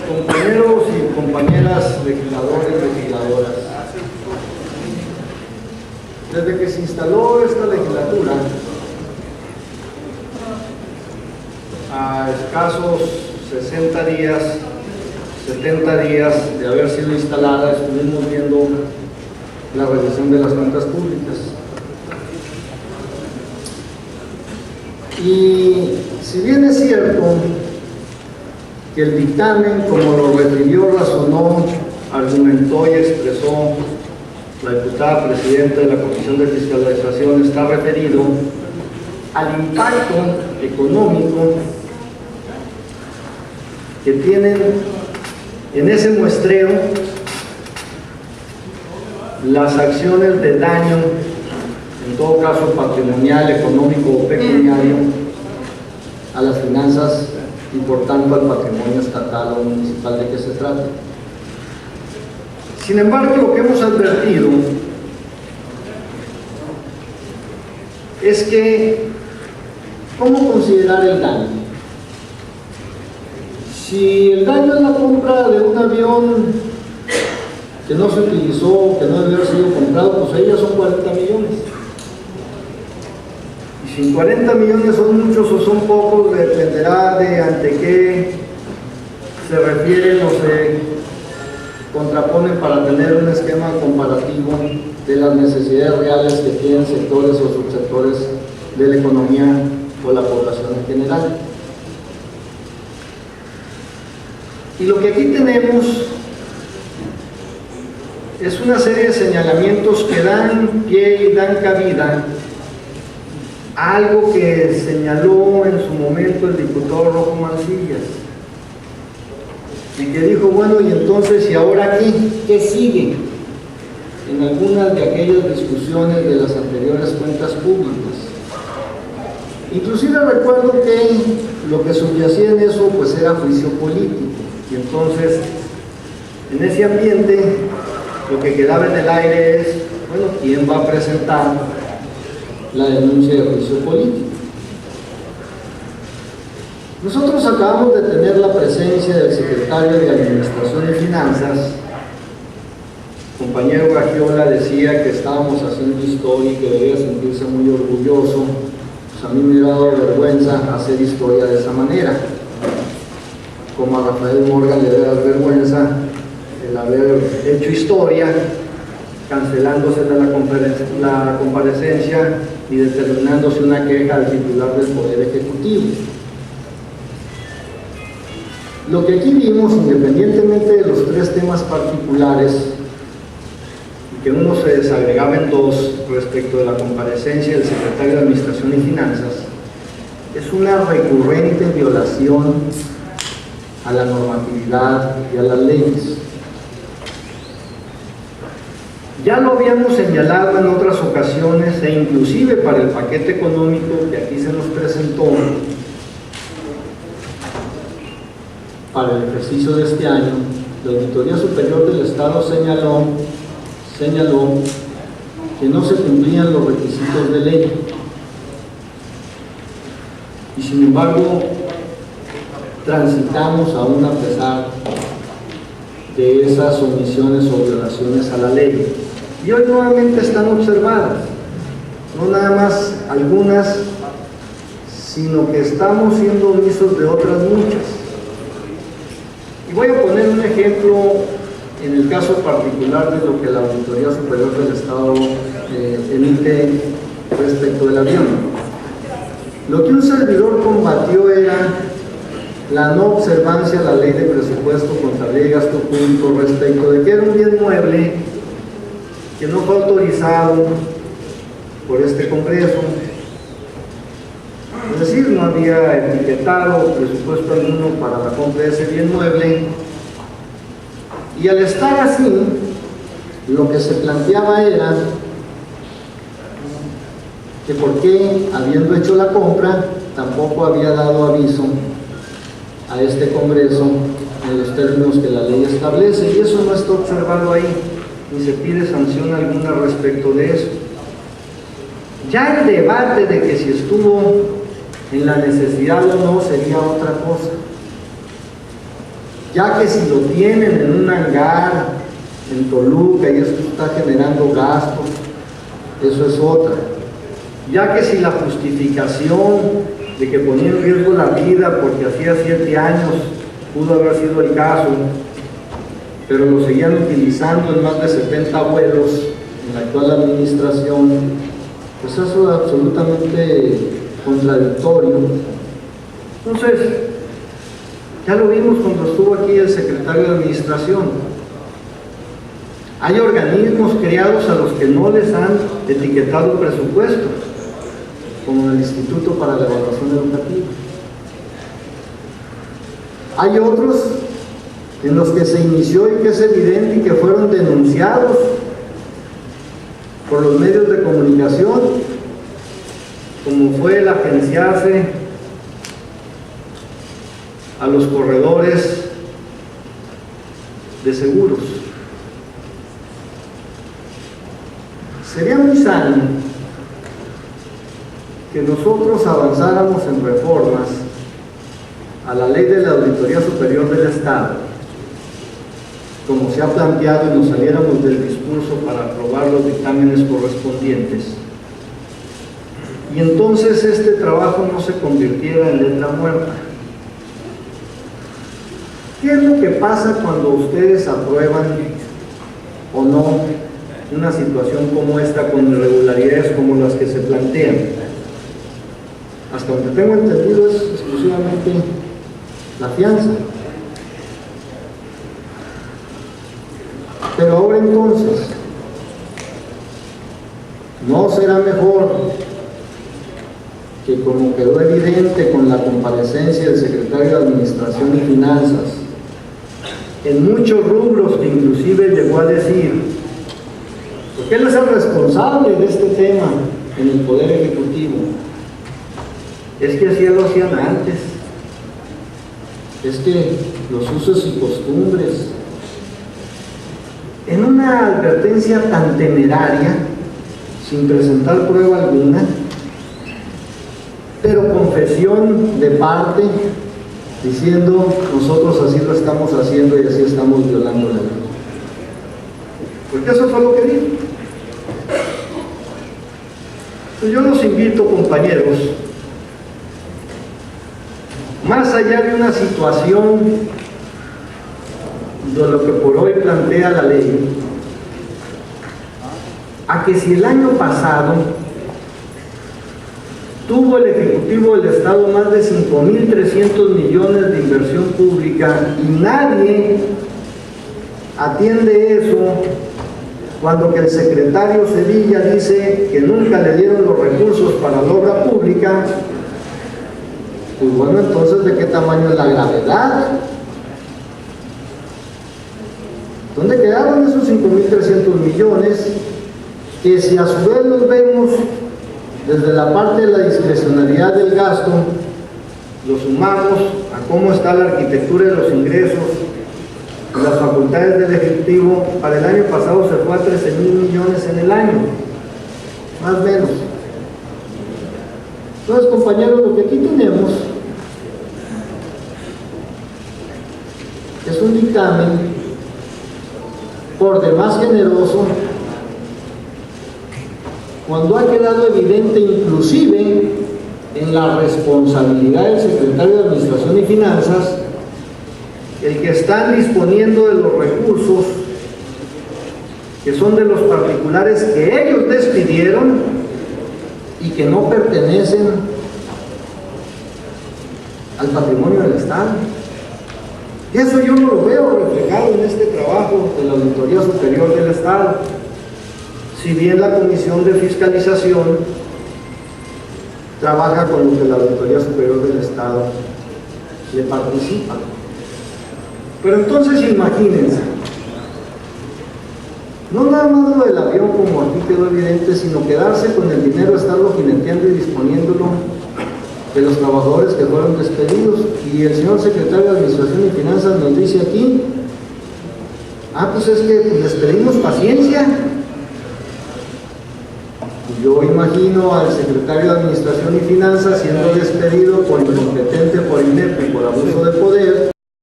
Compañeros y compañeras legisladores, legisladoras, desde que se instaló esta legislatura, a escasos 60 días, 70 días de haber sido instalada, estuvimos viendo la revisión de las cuentas públicas. Y si bien es cierto que el dictamen, como lo refirió, razonó, argumentó y expresó la diputada presidenta de la Comisión de Fiscalización, está referido al impacto económico que tienen en ese muestreo las acciones de daño, en todo caso patrimonial, económico o pecuniario, a las finanzas y por tanto al patrimonio estatal o municipal de que se trate. Sin embargo, lo que hemos advertido es que ¿cómo considerar el daño? Si el daño es la compra de un avión que no se utilizó, que no debe haber sido comprado, pues ahí ya son 40 millones. Y si 40 millones son muchos o son pocos, dependerá de ante qué se refieren o se contraponen para tener un esquema comparativo de las necesidades reales que tienen sectores o subsectores de la economía o la población en general. Y lo que aquí tenemos es una serie de señalamientos que dan pie y dan cabida a algo que señaló en su momento el diputado Rojo Mancillas, y que dijo, bueno, y entonces, ¿y ahora qué? ¿Qué sigue? En algunas de aquellas discusiones de las anteriores cuentas públicas. Inclusive recuerdo que lo que subyacía en eso pues era juicio político, y entonces en ese ambiente lo que quedaba en el aire es, bueno, ¿quién va a presentar la denuncia de juicio político? Nosotros acabamos de tener la presencia del secretario de Administración y Finanzas. El compañero Gagiola decía que estábamos haciendo historia y que debía sentirse muy orgulloso. Pues a mí me ha dado vergüenza hacer historia de esa manera. Como a Rafael Morgan le debe dar vergüenza el haber hecho historia, cancelándose la comparecencia y determinándose una queja al titular del Poder Ejecutivo. Lo que aquí vimos, independientemente de los tres temas particulares, que uno se desagregaba en dos respecto de la comparecencia del secretario de Administración y Finanzas, es una recurrente violación a la normatividad y a las leyes. Ya lo habíamos señalado en otras ocasiones e inclusive para el paquete económico que aquí se nos presentó para el ejercicio de este año, la Auditoría Superior del Estado señaló que no se cumplían los requisitos de ley, y sin embargo transitamos aún a pesar de esas omisiones o violaciones a la ley, y hoy nuevamente están observadas, no nada más algunas, sino que estamos siendo omisos de otras muchas. Y voy a poner un ejemplo en el caso particular de lo que la Auditoría Superior del Estado emite respecto del avión. Lo que un servidor combatió era la no observancia a la ley de presupuesto, contabilidad y gasto público respecto de que era un bien mueble que no fue autorizado por este Congreso. Es decir, no había etiquetado presupuesto alguno para la compra de ese bien mueble, y al estar así, lo que se planteaba era que por qué, habiendo hecho la compra, tampoco había dado aviso a este Congreso en los términos que la ley establece, y eso no está observado ahí, ni se pide sanción alguna respecto de eso. Ya el debate de que si estuvo en la necesidad o no sería otra cosa. ya que si lo tienen en un hangar en Toluca y esto está generando gastos, eso es otra. Ya que si la justificación de que ponía en riesgo la vida porque hacía 7 años pudo haber sido el caso, pero lo seguían utilizando en más de 70 vuelos en la actual administración, pues eso es absolutamente contradictorio. Entonces, ya lo vimos cuando estuvo aquí el secretario de Administración. Hay organismos creados a los que no les han etiquetado presupuesto, como el Instituto para la Evaluación Educativa. Hay otros en los que se inició y que es evidente y que fueron denunciados por los medios de comunicación, como fue el agenciarse a los corredores de seguros. Sería muy sano que nosotros avanzáramos en reformas a la ley de la Auditoría Superior del Estado, como se ha planteado, y nos saliéramos del discurso para aprobar los dictámenes correspondientes. Y entonces este trabajo no se convirtiera en letra muerta. ¿Qué es lo que pasa cuando ustedes aprueban o no una situación como esta con irregularidades como las que se plantean? Hasta donde tengo entendido es exclusivamente la fianza. Pero ahora entonces, ¿no será mejor que, como quedó evidente con la comparecencia del secretario de Administración y Finanzas, en muchos rubros que inclusive llegó a decir, porque él es el responsable de este tema en el Poder Ejecutivo, es que así lo hacían antes, es que los usos y costumbres, en una advertencia tan temeraria, sin presentar prueba alguna, pero confesión de parte, diciendo, nosotros así lo estamos haciendo y así estamos violando la ley. Porque eso fue lo que dijo. Pues yo los invito, compañeros, más allá de una situación de lo que por hoy plantea la ley, a que si el año pasado tuvo el Ejecutivo del Estado más de 5.300 millones de inversión pública y nadie atiende eso, cuando que el secretario Sevilla dice que nunca le dieron los recursos para la obra pública, pues bueno, entonces ¿de qué tamaño es la gravedad? ¿Dónde quedaron esos 5.300 millones? Que si a su vez los vemos desde la parte de la discrecionalidad del gasto, lo sumamos a cómo está la arquitectura de los ingresos y las facultades del Ejecutivo, para el año pasado se fue a 13.000 millones en el año, más o menos. Entonces, compañeros, lo que aquí tenemos es un dictamen por demás generoso, cuando ha quedado evidente inclusive en la responsabilidad del secretario de Administración y Finanzas el que están disponiendo de los recursos que son de los particulares que ellos despidieron y que no pertenecen al patrimonio del Estado. Y eso yo no lo veo reflejado en este trabajo de la Auditoría Superior del Estado. Si bien la Comisión de Fiscalización trabaja con lo que la Auditoría Superior del Estado le participa. Pero entonces imagínense, no nada más lo del avión como aquí quedó evidente, sino quedarse con el dinero, estarlo jineteando y disponiéndolo de los trabajadores que fueron despedidos. Y el señor secretario de Administración y Finanzas nos dice aquí, pues es que les pedimos paciencia. Yo imagino al secretario de Administración y Finanzas siendo despedido por incompetente, por inepto y por abuso de poder.